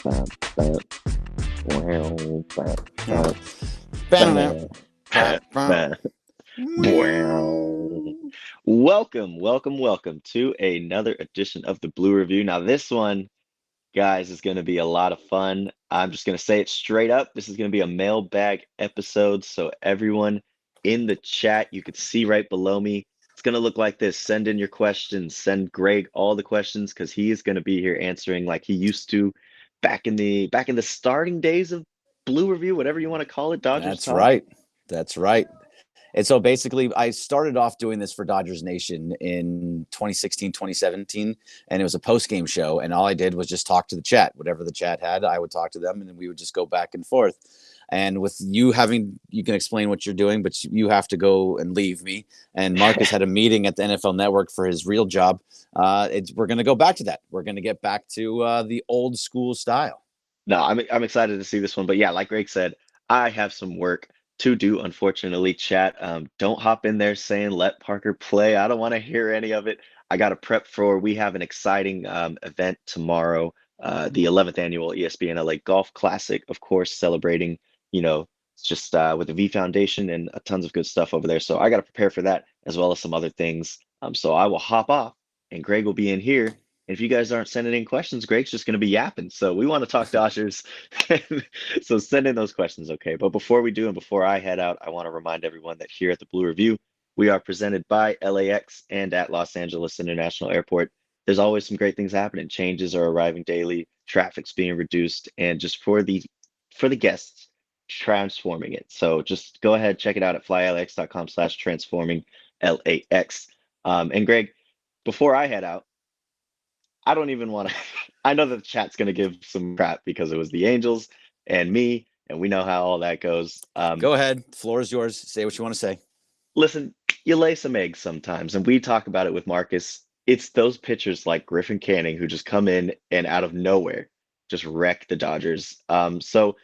Welcome to another edition of the Blue Review. Now, this one, guys, is going to be a lot of fun. I'm just going to say it straight up. This is going to be a mailbag episode. So, everyone in the chat, you could see right below me. It's going to look like this. Send in your questions. Send Greg all the questions because he is going to be here answering like he used to back in the starting days of Blue Review, whatever you want to call it, Dodgers That's talk. right. That's right. And so basically, I started off doing this for Dodgers Nation in 2016, 2017, and it was a post-game show. And all I did was just talk to the chat. Whatever the chat had, I would talk to them, and then we would just go back and forth. And with you you can explain what you're doing, but you have to go and leave me. And Marcus had a meeting at the NFL Network for his real job. We're going to go back to that. We're going to get back to the old school style. No, I'm excited to see this one. But yeah, like Greg said, I have some work to do, unfortunately, chat. Don't hop in there saying let Parker play. I don't want to hear any of it. I got to prep for, we have an exciting event tomorrow, the 11th annual ESPN LA Golf Classic, of course, celebrating, it's just with the V Foundation and tons of good stuff over there. So I got to prepare for that as well as some other things. So I will hop off and Greg will be in here. If you guys aren't sending in questions, Greg's just going to be yapping. So we want to talk Dodgers. So send in those questions, okay? But before we do and before I head out, I want to remind everyone that here at the Blue Review, we are presented by LAX and at Los Angeles International Airport. There's always some great things happening. Changes are arriving daily, traffic's being reduced, and just for the guests, transforming it. So just go ahead, check it out at flylax.com/transforming LAX. And Greg, before I head out, I don't even want to. I know that the chat's going to give some crap because it was the Angels and me, and we know how all that goes. Go ahead. The floor is yours. Say what you want to say. Listen, you lay some eggs sometimes, and we talk about it with Marcus. It's those pitchers like Griffin Canning who just come in and out of nowhere just wreck the Dodgers. So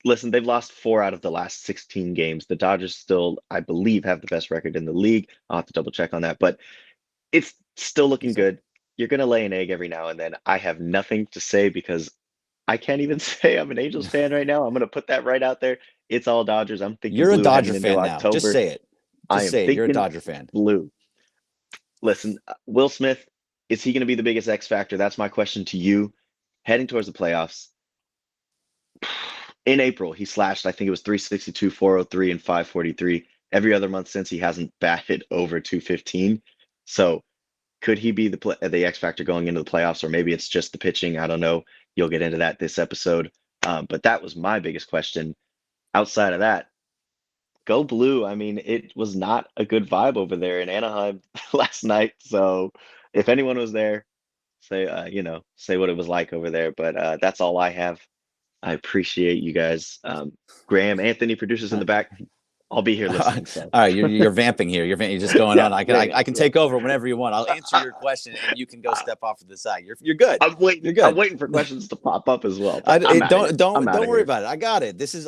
listen, they've lost 4 out of the last 16 games. The Dodgers still, I believe, have the best record in the league. I'll have to double check on that, but it's still looking good. You're going to lay an egg every now and then. I have nothing to say because I can't even say I'm an Angels fan right now. I'm going to put that right out there. It's all Dodgers. I'm thinking You're a blue heading Dodger into fan now. October. Just say it. I Just am say it. You're a thinking Dodger fan. blue. Listen, Will Smith, is he going to be the biggest X factor? That's my question to you. Heading towards the playoffs. In April, he slashed, I think it was 362, 403, and 543. Every other month since, he hasn't batted over 215. So could he be the X factor going into the playoffs, or maybe it's just the pitching? I don't know. You'll get into that this episode. But that was my biggest question. Outside of that, go blue. I mean, it was not a good vibe over there in Anaheim last night. So if anyone was there, say what it was like over there. But that's all I have. I appreciate you guys. Graham, Anthony, producers in the back. I'll be here listening. So. All right, you're vamping here. You're just going on. I can take over whenever you want. I'll answer your question, and you can go step off to the side. You're good. I'm waiting. You're good. I'm waiting for questions to pop up as well. Don't worry about it. I got it. This is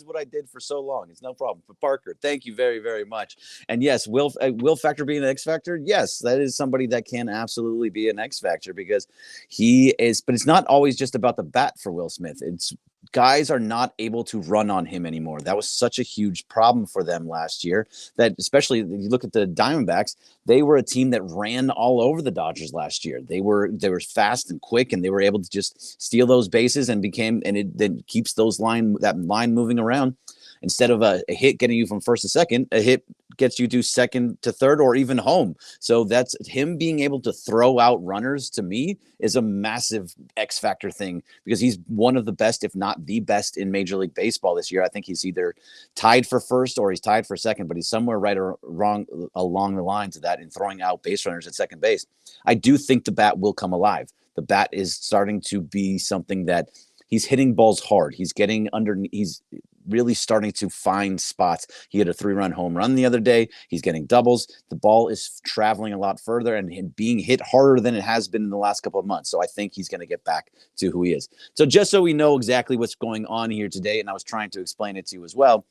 what I did for so long. It's no problem. But Parker, thank you very, very much. And yes, will Factor be an X factor? Yes, that is somebody that can absolutely be an X factor because he is. But it's not always just about the bat for Will Smith. It's guys are not able to run on him anymore. That was such a huge problem for them last year that especially if you look at the Diamondbacks, they were a team that ran all over the Dodgers last year. They were fast and quick and they were able to just steal those bases and it then keeps that line moving around. Instead of a hit getting you from first to second, a hit gets you to second to third or even home. So that's him being able to throw out runners to me is a massive X factor thing because he's one of the best, if not the best in Major League Baseball this year. I think he's either tied for first or he's tied for second, but he's somewhere right or wrong along the lines of that in throwing out base runners at second base. I do think the bat will come alive. The bat is starting to be something that he's hitting balls hard. He's getting underneath. He's really starting to find spots. He had a 3-run home run the other day. He's getting doubles. The ball is traveling a lot further and being hit harder than it has been in the last couple of months. So I think he's going to get back to who he is. So just so we know exactly what's going on here today, and I was trying to explain it to you as well,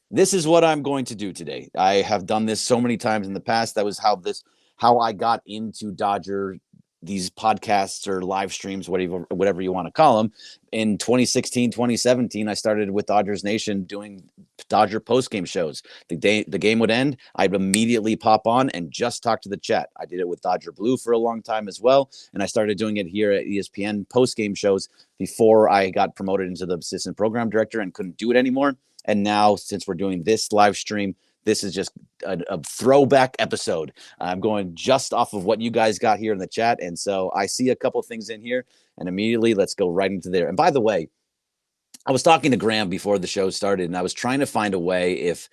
this is what I'm going to do today. I have done this so many times in the past. That was how I got into Dodger these podcasts or live streams, whatever you want to call them. In 2016, 2017, I started with Dodgers Nation doing Dodger post-game shows. The game would end, I'd immediately pop on and just talk to the chat. I did it with Dodger Blue for a long time as well, and I started doing it here at ESPN post-game shows before I got promoted into the assistant program director and couldn't do it anymore. And now, since we're doing this live stream, this is just a throwback episode. I'm going just off of what you guys got here in the chat. And so I see a couple things in here, and immediately let's go right into there. And by the way, I was talking to Graham before the show started, and I was trying to find a way if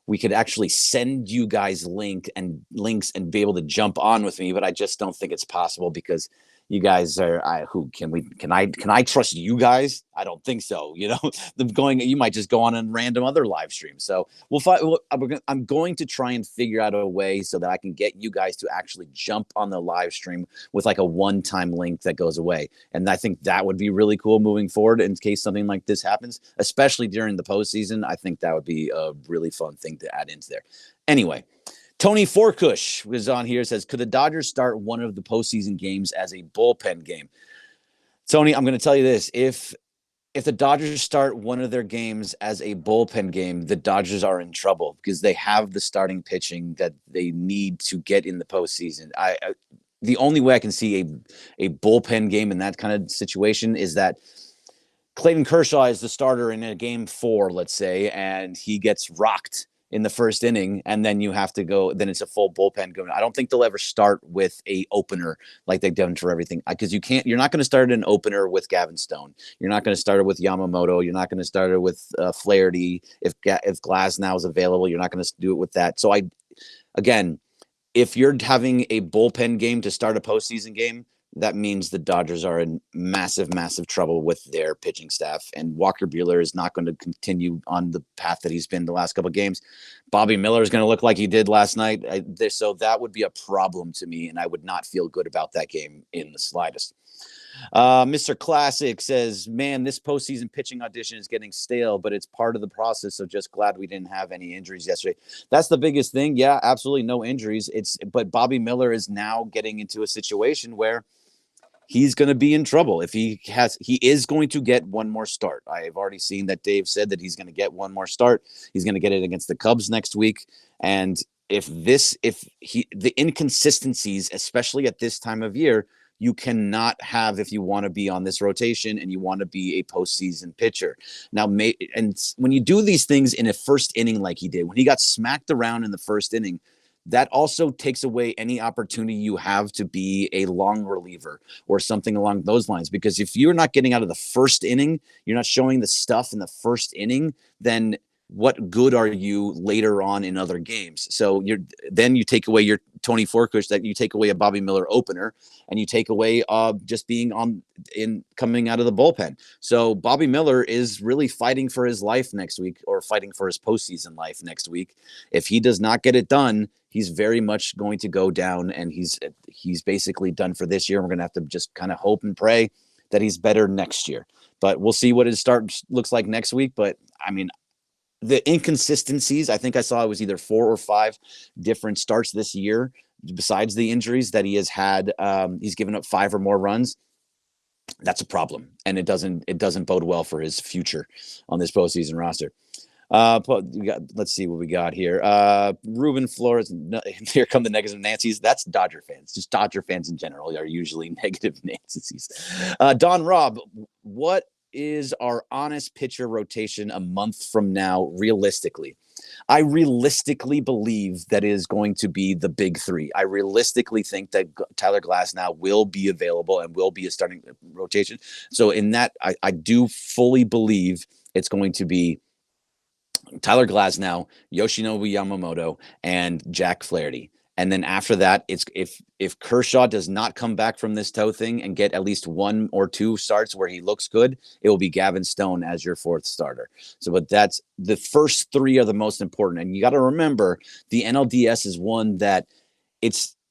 we could actually send you guys links and be able to jump on with me, but I just don't think it's possible because you guys are can I trust you guys? I don't think so. You know, you might just go on and random other live streams. So I'm going to try and figure out a way so that I can get you guys to actually jump on the live stream with like a one-time link that goes away. And I think that would be really cool moving forward in case something like this happens, especially during the postseason. I think that would be a really fun thing to add into there. Anyway, Tony Forkush was on here, says, could the Dodgers start one of the postseason games as a bullpen game? Tony, I'm going to tell you this. If the Dodgers start one of their games as a bullpen game, the Dodgers are in trouble because they have the starting pitching that they need to get in the postseason. The only way I can see a bullpen game in that kind of situation is that Clayton Kershaw is the starter in a game 4, let's say, and he gets rocked in the first inning, and then you have to go, then it's a full bullpen going. I don't think they'll ever start with a opener like they've done for everything, because you're not going to start an opener with Gavin Stone. You're not going to start it with Yamamoto. You're not going to start it with Flaherty. If Glasnow is available, you're not going to do it with that. So again, if you're having a bullpen game to start a postseason game, that means the Dodgers are in massive, massive trouble with their pitching staff. And Walker Buehler is not going to continue on the path that he's been the last couple of games. Bobby Miller is going to look like he did last night. So that would be a problem to me, and I would not feel good about that game in the slightest. Mr. Classic says, man, this postseason pitching audition is getting stale, but it's part of the process. So just glad we didn't have any injuries yesterday. That's the biggest thing. Yeah, absolutely no injuries. But Bobby Miller is now getting into a situation where he's going to be in trouble. If he is going to get one more start. I've already seen that Dave said that he's going to get one more start. He's going to get it against the Cubs next week. And the inconsistencies, especially at this time of year, you cannot have if you want to be on this rotation and you want to be a postseason pitcher. Now, and when you do these things in a first inning like he did, when he got smacked around in the first inning, that also takes away any opportunity you have to be a long reliever or something along those lines. Because if you're not getting out of the first inning, you're not showing the stuff in the first inning, then what good are you later on in other games? So you take away your Tony Forkush, that you take away a Bobby Miller opener, and you take away just being coming out of the bullpen. So Bobby Miller is really fighting for his life next week, or fighting for his postseason life next week. If he does not get it done, he's very much going to go down, and he's basically done for this year. We're going to have to just kind of hope and pray that he's better next year. But we'll see what his start looks like next week. But I mean, the inconsistencies, I think I saw it was either 4 or 5 different starts this year, besides the injuries that he has had. He's given up 5 or more runs. That's a problem, and it doesn't bode well for his future on this postseason roster. Let's see what we got here. Ruben Flores, here come the negative Nancy's. That's Dodger fans. Just Dodger fans in general are usually negative Nancy's. Don Robb, what is our honest pitcher rotation a month from now realistically? I realistically believe that is going to be the big 3. I realistically think that Tyler Glasnow will be available and will be a starting rotation. So in that, I do fully believe it's going to be Tyler Glasnow, Yoshinobu Yamamoto, and Jack Flaherty. And then after that, it's if Kershaw does not come back from this toe thing and get at least 1 or 2 starts where he looks good, it will be Gavin Stone as your 4th starter. So, but that's the first 3 are the most important. And you got to remember, the NLDS is one that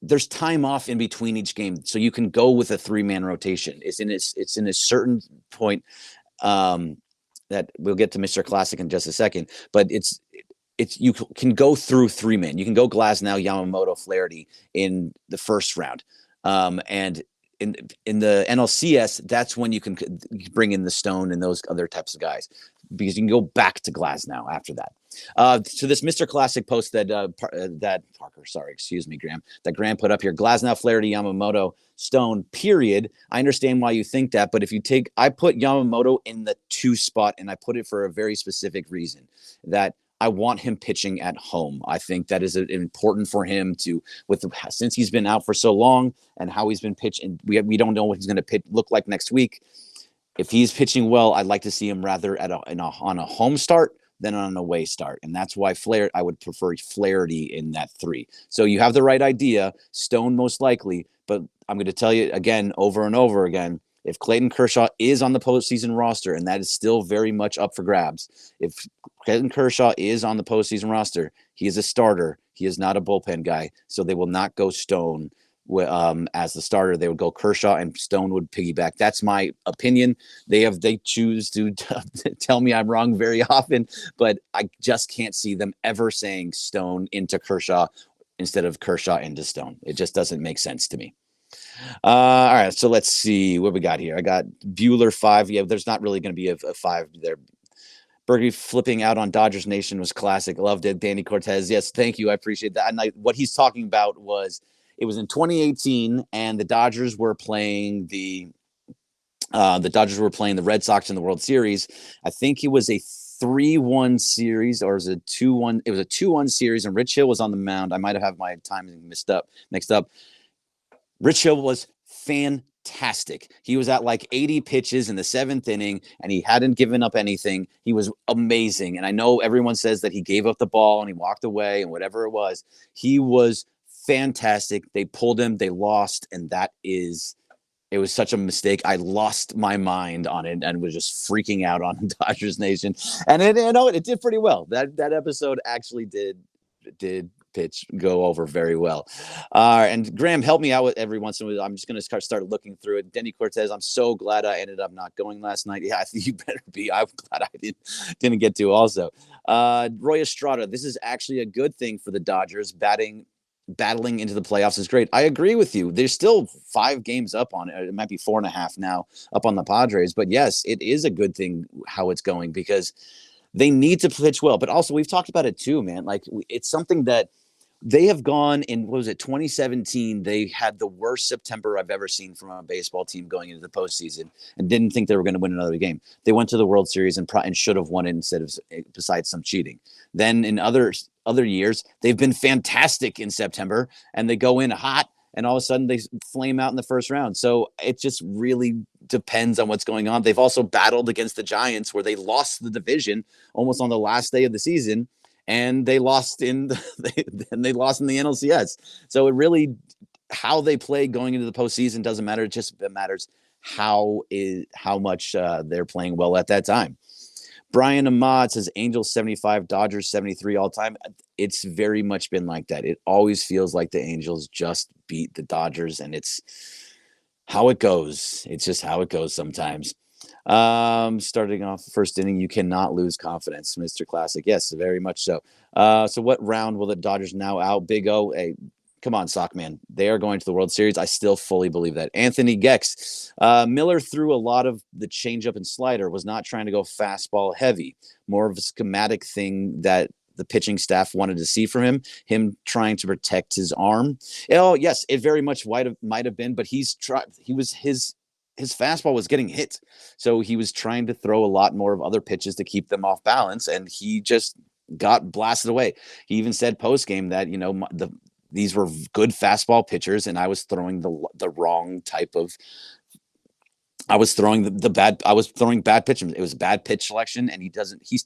there's time off in between each game, so you can go with a 3-man rotation. It's in a certain point. That we'll get to Mr. Classic in just a second, but you can go through 3-man. You can go Glasnow, Yamamoto, Flaherty in the first round. And in the NLCS, that's when you can bring in the Stone and those other types of guys, because you can go back to Glasnow after that. So this Mr. Classic post that Graham, that Graham put up here: Glasnow, Flaherty, Yamamoto, Stone. Period. I understand why you think that, but I put Yamamoto in the 2 spot, and I put it for a very specific reason, that I want him pitching at home. I think that is important for him since he's been out for so long and how he's been pitching. We don't know what he's going to look like next week. If he's pitching well, I'd like to see him rather on a home start than on an away start. And that's why I would prefer Flaherty in that 3. So you have the right idea, Stone most likely, but I'm going to tell you again, over and over again, if Clayton Kershaw is on the postseason roster, and that is still very much up for grabs, if Clayton Kershaw is on the postseason roster, he is a starter. He is not a bullpen guy. So they will not go Stone as the starter. They would go Kershaw, and Stone would piggyback. That's my opinion. They choose to tell me I'm wrong very often, but I just can't see them ever saying Stone into Kershaw instead of Kershaw into Stone. It just doesn't make sense to me. All right, so let's see what we got here. I got Bueller 5. Yeah, there's not really going to be a 5 there. Berkey flipping out on Dodgers Nation was classic. Loved it. Danny Cortez. Yes, thank you. I appreciate that. And what he's talking about it was in 2018, and the Dodgers were playing the Red Sox in the World Series. I think it was a 3-1 series, or was it 2-1? It was a 2-1 series, and Rich Hill was on the mound. I might have my timing mixed up. Rich Hill was fantastic. He was at like 80 pitches in the 7th inning, and he hadn't given up anything. He was amazing. And I know everyone says that he gave up the ball and he walked away and whatever it was. He was fantastic. They pulled him. They lost. And it was such a mistake. I lost my mind on it and was just freaking out on Dodgers Nation. And it did pretty well. That episode actually did pitch go over very well. And Graham, help me out with every once in a while. I'm just going to start looking through it. Denny Cortez, I'm so glad I ended up not going last night. Yeah, I think you better be. I'm glad I didn't get to also. Roy Estrada, this is actually a good thing for the Dodgers. Battling into the playoffs is great. I agree with you. There's still 5 games up on it. It might be 4.5 now up on the Padres. But yes, it is a good thing how it's going, because they need to pitch well. But also, we've talked about it too, man. Like, it's something that they have gone in, 2017, they had the worst September I've ever seen from a baseball team going into the postseason, and didn't think they were going to win another game. They went to the World Series and should have won it besides some cheating. Then in other years, they've been fantastic in September, and they go in hot, and all of a sudden they flame out in the first round. So it just really depends on what's going on. They've also battled against the Giants, where they lost the division almost on the last day of the season, and they lost in the NLCS. So it really, how they play going into the postseason doesn't matter. It just matters how much they're playing well at that time. Brian Ahmad says Angels 75, Dodgers 73 all time. It's very much been like that. It always feels like the Angels just beat the Dodgers, and it's how it goes. It's just how it goes sometimes. Starting off the first inning, you cannot lose confidence, Mr. Classic. Yes, very much so. So what round will the Dodgers now out? Big O, hey, come on, Sockman. They are going to the World Series. I still fully believe that. Anthony Gex. Miller threw a lot of the changeup and slider, was not trying to go fastball heavy. More of a schematic thing that the pitching staff wanted to see from him trying to protect his arm. Oh, yes, it very much might have been, but his fastball was getting hit. So he was trying to throw a lot more of other pitches to keep them off balance, and he just got blasted away. He even said post-game that, these were good fastball pitchers, and I was throwing the wrong type of. I was throwing bad pitches. It was bad pitch selection, and he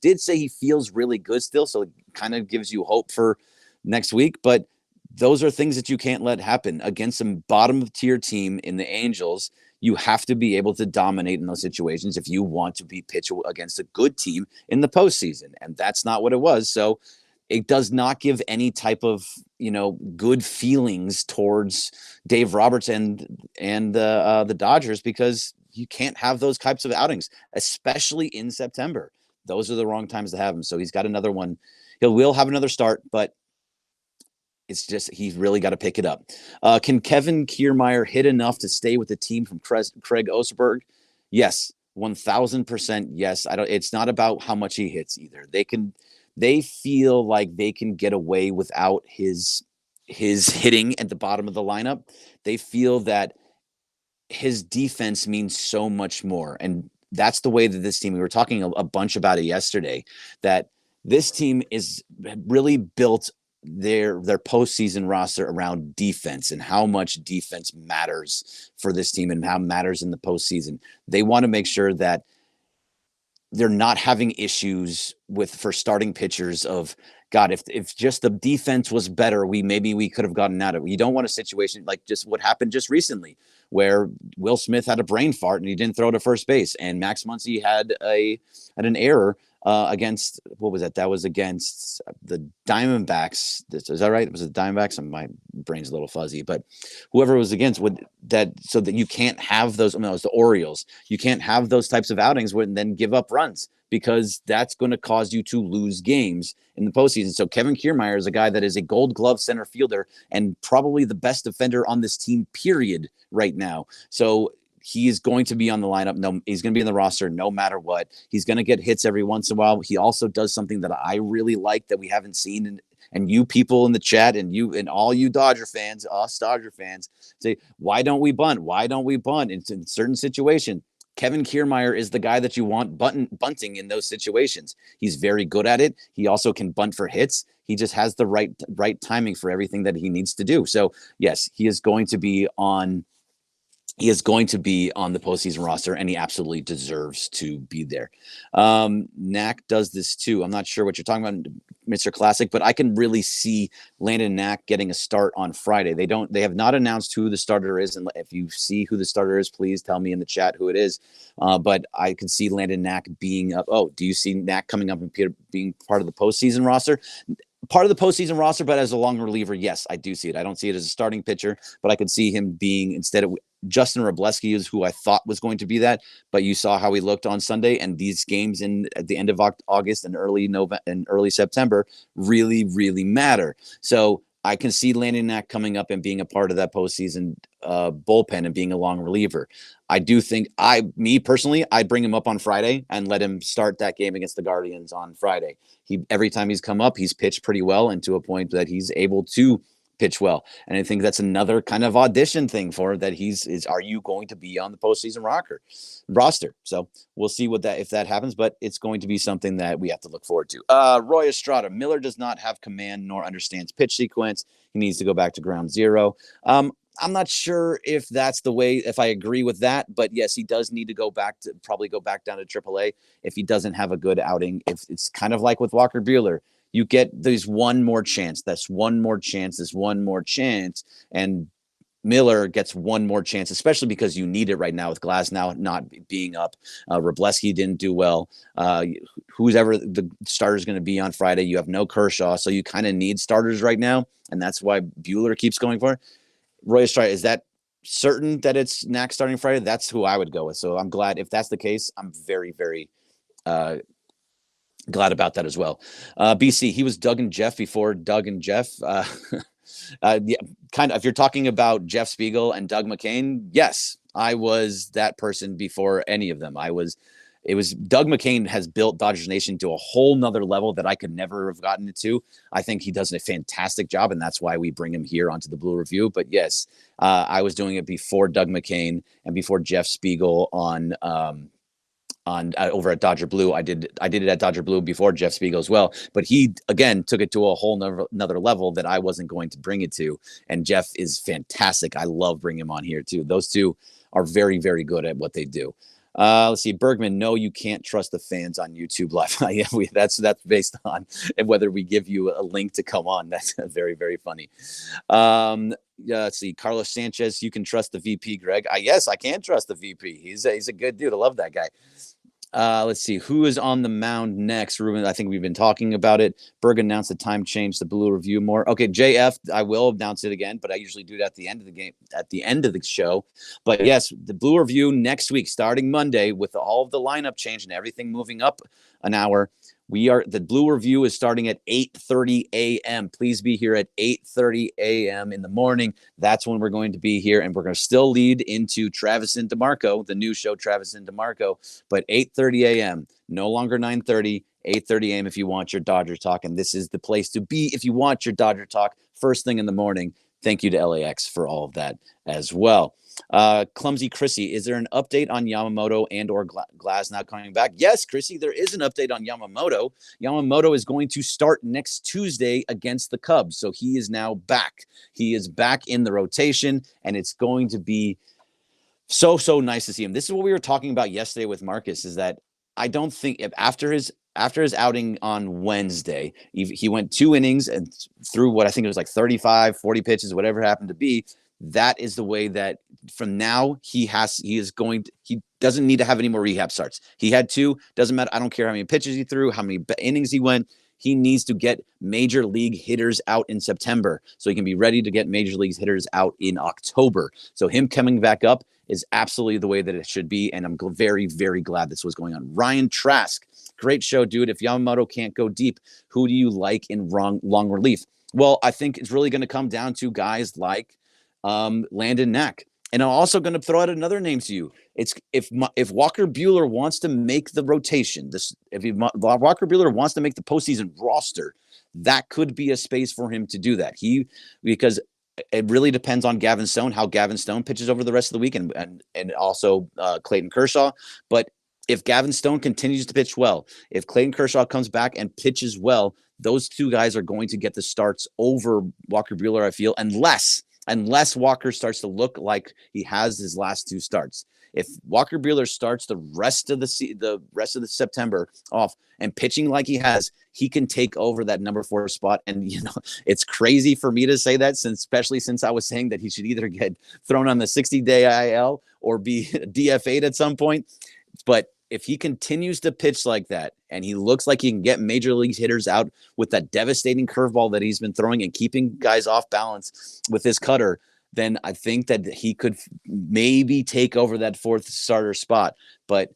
did say he feels really good still, so it kind of gives you hope for next week. But those are things that you can't let happen against some bottom of tier team in the Angels. You have to be able to dominate in those situations if you want to be pitch against a good team in the postseason, and that's not what it was. So it does not give any type of good feelings towards Dave Roberts and the Dodgers, because you can't have those types of outings, especially in September. Those are the wrong times to have him. So he's got another one. Will have another start, but It's just he's really got to pick it up. Can Kevin Kiermaier hit enough to stay with the team from Craig Osterberg? Yes, 1,000% yes. I don't. It's not about how much he hits either. They feel like they can get away without his hitting at the bottom of the lineup. They feel that his defense means so much more, and that's the way that this team. We were talking a bunch about it yesterday. That this team is really built their postseason roster around defense and how much defense matters for this team and how it matters in the postseason. They want to make sure that they're not having issues with for starting pitchers of God, if just the defense was better, we could have gotten out of it. You don't want a situation like just what happened just recently, where Will Smith had a brain fart and he didn't throw to first base, and Max Muncy had an error against what was that? That was against the Diamondbacks. Is that right? Was it the Diamondbacks? My brain's a little fuzzy, but whoever was against would that so that you can't have those. I mean, it was the Orioles. You can't have those types of outings and then give up runs because that's going to cause you to lose games in the postseason. So Kevin Kiermaier is a guy that is a Gold Glove center fielder and probably the best defender on this team, period, right now. So he is going to be on the lineup. No, he's going to be in the roster no matter what. He's going to get hits every once in a while. He also does something that I really like that we haven't seen. And you people in the chat and you and all you Dodger fans, us Dodger fans, say, why don't we bunt? Why don't we bunt? It's in certain situations. Kevin Kiermaier is the guy that you want bunting in those situations. He's very good at it. He also can bunt for hits. He just has the right timing for everything that he needs to do. So yes, he is going to be on the postseason roster, and he absolutely deserves to be there. Knack does this too. I'm not sure what you're talking about, Mr. Classic, but I can really see Landon Knack getting a start on Friday. They have not announced who the starter is, and if you see who the starter is, please tell me in the chat who it is. But I can see Landon Knack being up. Oh, do you see Knack coming up and being part of the postseason roster? Part of the postseason roster, but as a long reliever, yes, I do see it. I don't see it as a starting pitcher, but I could see him being instead of Justin Robleski is who I thought was going to be that, but you saw how he looked on Sunday, and these games at the end of August and early November and early September really, really matter. So I can see Landon Knack coming up and being a part of that postseason bullpen and being a long reliever. I do think me personally, I'd bring him up on Friday and let him start that game against the Guardians on Friday. Every time he's come up, he's pitched pretty well, and to a point that he's able to pitch well. And I think that's another kind of audition thing for that. Are you going to be on the postseason roster? So we'll see if that happens, but it's going to be something that we have to look forward to. Roy Estrada, Miller does not have command nor understands pitch sequence. He needs to go back to ground zero. I'm not sure if that's the way, if I agree with that, but yes, he does need to probably go back down to AAA if he doesn't have a good outing. If it's kind of like with Walker Buehler, you get this one more chance. That's one more chance. This one more chance. And Miller gets one more chance, especially because you need it right now with Glass now not being up. Robleski didn't do well. Who's ever the starter is going to be on Friday. You have no Kershaw, so you kind of need starters right now. And that's why Buehler keeps going for it. Roy Estrada, is that certain that it's Knack starting Friday? That's who I would go with. So I'm glad if that's the case. I'm very, very glad about that as well. BC, he was Doug and Jeff before Doug and Jeff. Yeah, kind of. If you're talking about Jeff Spiegel and Doug McCain, yes, I was that person before any of them. It was Doug McCain has built Dodgers Nation to a whole nother level that I could never have gotten it to. I think he does a fantastic job, and that's why we bring him here onto the Blue Review. But yes, I was doing it before Doug McCain and before Jeff Spiegel on over at Dodger Blue. I did it at Dodger Blue before Jeff Spiegel as well, but he again took it to a whole another level that I wasn't going to bring it to. And Jeff is fantastic. I love bringing him on here too. Those two are very, very good at what they do. Let's see, Bergman. No, you can't trust the fans on YouTube Live. Yeah, that's based on whether we give you a link to come on. That's very, very funny. Let's see, Carlos Sanchez. You can trust the VP, Greg. Yes, I can trust the VP. He's a good dude. I love that guy. Let's see who is on the mound next. Ruben, I think we've been talking about it. Berg announced the time change, the Blue Review more. Okay, JF, I will announce it again, but I usually do it at the end of the game, at the end of the show. But yes, the Blue Review next week, starting Monday, with all of the lineup change and everything moving up an hour, The Blue Review is starting at 8:30 a.m. Please be here at 8:30 a.m. in the morning. That's when we're going to be here, and we're going to still lead into Travis and DeMarco, the new show Travis and DeMarco, but 8:30 a.m. No longer 9:30. 8:30 a.m. if you want your Dodger talk, and this is the place to be if you want your Dodger talk first thing in the morning. Thank you to LAX for all of that as well. Clumsy Chrissy, is there an update on Yamamoto and or Glass now coming back? Yes, Chrissy, there is an update on Yamamoto. Yamamoto is going to start next Tuesday against the Cubs, so he is now back. He is back in the rotation, and it's going to be so nice to see him. This is what we were talking about yesterday with Marcus, is that I don't think if after his outing on Wednesday, he went 2 innings and threw what I think it was like 35, 40 pitches, whatever it happened to be. That is the way that from now he doesn't need to have any more rehab starts. He had 2, doesn't matter. I don't care how many pitches he threw, how many innings he went. He needs to get major league hitters out in September so he can be ready to get major league hitters out in October. So him coming back up is absolutely the way that it should be, and I'm very, very glad this was going on. Ryan Trask, great show, dude. If Yamamoto can't go deep, who do you like in long relief? Well, I think it's really going to come down to guys like Landon Knack. And I'm also going to throw out another name to you. It's if Walker Buehler wants to make the rotation, Walker Buehler wants to make the postseason roster, that could be a space for him to do that. Because it really depends on Gavin Stone, how Gavin Stone pitches over the rest of the week, and also Clayton Kershaw. But if Gavin Stone continues to pitch well, if Clayton Kershaw comes back and pitches well, those 2 guys are going to get the starts over Walker Buehler, I feel, unless Walker starts to look like he has his last 2 starts. If Walker Buehler starts the rest of the September off and pitching like he has, he can take over that number 4 spot. And it's crazy for me to say that, especially since I was saying that he should either get thrown on the 60-day IL or be DFA'd at some point. But if he continues to pitch like that and he looks like he can get major league hitters out with that devastating curveball that he's been throwing and keeping guys off balance with his cutter, then I think that he could maybe take over that 4th starter spot. But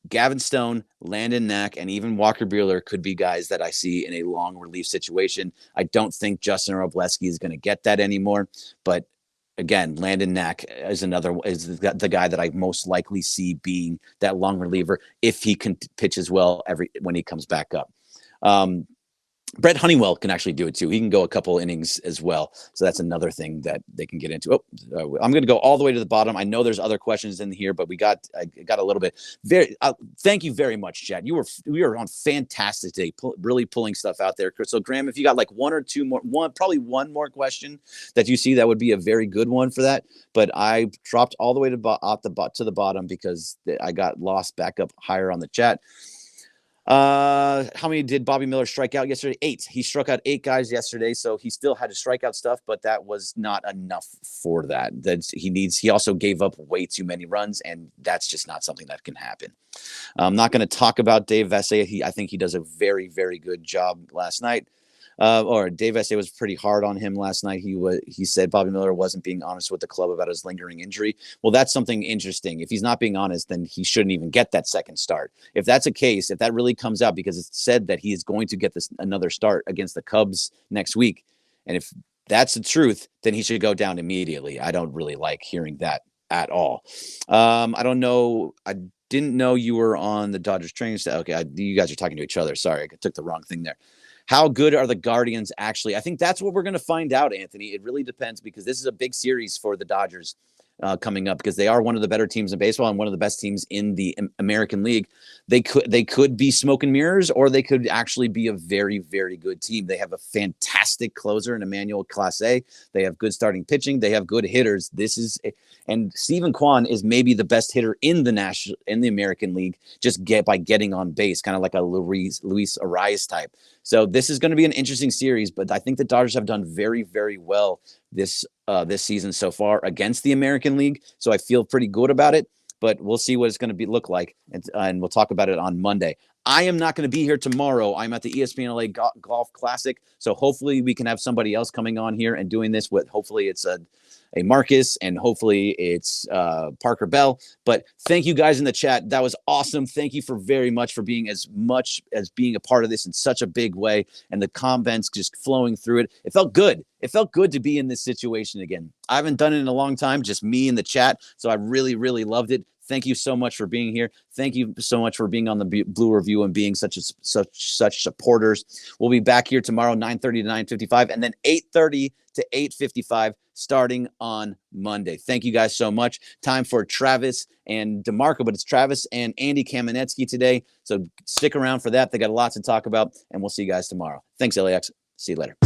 Gavin Stone, Landon Knack, and even Walker Buehler could be guys that I see in a long relief situation. I don't think Justin Robleski is going to get that anymore. But again, Landon Knack is the guy that I most likely see being that long reliever if he can pitch as well when he comes back up. Brett Honeywell can actually do it too. He can go a couple innings as well. So that's another thing that they can get into. I'm going to go all the way to the bottom. I know there's other questions in here, but I got a little bit. Thank you very much, Chad. We were on fantastic today, really pulling stuff out there. So Graham, if you got like 1 or 2 more, probably 1 more question that you see, that would be a very good one for that. But I dropped all the way to the bottom because I got lost back up higher on the chat. How many did Bobby Miller strike out yesterday? 8. He struck out 8 guys yesterday, so he still had to strike out stuff, but that was not enough for that. He also gave up way too many runs, and that's just not something that can happen. I'm not going to talk about Dave Vassegh. I think he does a very, very good job last night. Or Dave Vassegh was pretty hard on him last night. He said Bobby Miller wasn't being honest with the club about his lingering injury. Well, that's something interesting. If he's not being honest, then he shouldn't even get that second start. If that's a case, if that really comes out, because it's said that he is going to get another start against the Cubs next week, and if that's the truth, then he should go down immediately. I don't really like hearing that at all. I don't know. I didn't know you were on the Dodgers training staff. Okay, you guys are talking to each other. Sorry, I took the wrong thing there. How good are the Guardians actually? I think that's what we're going to find out, Anthony. It really depends, because this is a big series for the Dodgers coming up, because they are one of the better teams in baseball and one of the best teams in the American League. They could be smoke and mirrors, or they could actually be a very, very good team. They have a fantastic closer in Emmanuel Clase. They have good starting pitching. They have good hitters. And Stephen Kwan is maybe the best hitter in the American League, just by getting on base, kind of like a Luis Arias type. So this is going to be an interesting series, but I think the Dodgers have done very, very well this season so far against the American League. So I feel pretty good about it, but we'll see what it's going to look like, and we'll talk about it on Monday. I am not going to be here tomorrow. I'm at the ESPN LA Golf Classic. So hopefully we can have somebody else coming on here and doing this with, hopefully it's a Marcus, and hopefully it's Parker Bell. But thank you guys in the chat. That was awesome. Thank you for very much for being as much as being a part of this in such a big way, and the comments just flowing through it. It felt good. It felt good to be in this situation again. I haven't done it in a long time, just me in the chat. So I really, really loved it. Thank you so much for being here. Thank you so much for being on the Blue Review and being such supporters. We'll be back here tomorrow, 9:30 to 9:55, and then 8:30 to 8:55 starting on Monday. Thank you guys so much. Time for Travis and DeMarco, but it's Travis and Andy Kamenetsky today. So stick around for that. They got a lot to talk about, and we'll see you guys tomorrow. Thanks, LAX. See you later.